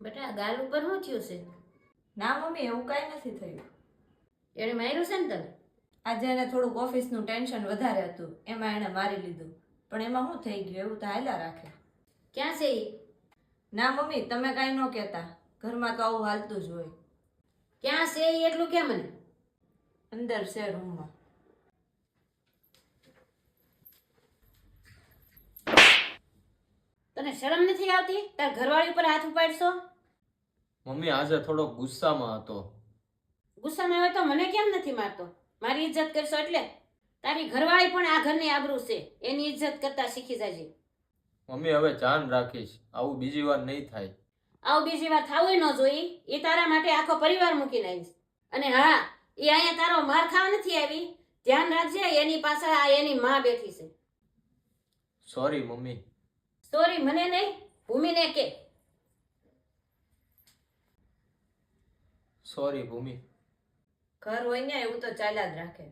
બેટા ગાલ ઉપર શું થયું છે? ના મમ્મી, એવું કાંઈ નથી થયું. એને માર્યું છે ને તને? આજે એને થોડુંક ઓફિસનું ટેન્શન વધારે હતું, એમાં એણે મારી લીધું. પણ એમાં શું થઈ ગયું, એવું તો હાલ્યા રાખે. ક્યાં છે ઈ? ના મમ્મી, તમે કાંઈ ન કહેતા. ઘરમાં તો આવું હાલતું જ હોય. ક્યાં છે ઈ એટલું કે મને? અંદર છે રૂમમાં. તને શરમ નથી આવતી? તાર ઘરવાળી ઉપર હાથ ઉપાડશો? મમ્મી આજે થોડો ગુસ્સામાં હતો. ગુસ્સામાં આવે તો મને કેમ નથી મારતો? મારી ઇજ્જત કરશો એટલે? તારી ઘરવાળી પણ આ ઘરની આબરૂ છે, એની ઇજ્જત કરતા શીખી જાજે. મમ્મી હવે ધ્યાન રાખીશ, આવું બીજી વાર નહીં થાય. આવું બીજી વાર થાવું ન જોઈ. એ તારા માટે આખો પરિવાર મૂકીને આવીશ. અને હા, એ અહીંયા તારો માર ખાવા નથી આવી. ધ્યાન રાખજે, એની પાછળ આ એની માં બેઠી છે. Sorry mummy. સોરી મને નહીં, ભૂમિને કે. સોરી ભૂમિ. ઘર હોય ને એવું તો ચાલ્યા જ રાખે.